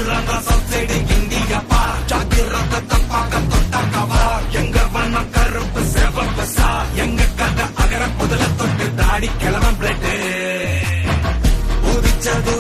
ஆடுறாங்க சவுசைடு இந்தியப்பா ஜாகிரத தப்பாக்க தொட்டாக்கவா எங்க வண்ண கருப்பு சிவப்பு சா எங்க கதை அகர முதல தொட்டு தாடி கிளவன் பிளட்டு உதிச்சது